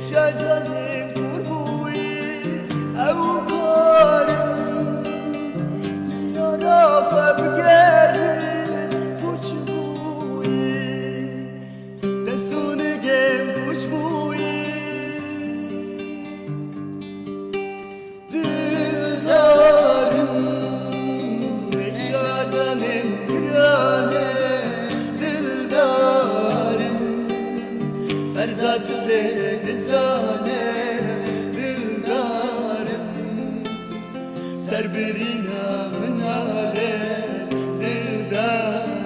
شجن قربوی او کارم یارا خبگر بوچبوی دستون گم بوچبوی دل دارم شجنم گرانه دل دارم فرزات بزانه دلدارم سر برينا من عليه دلدارم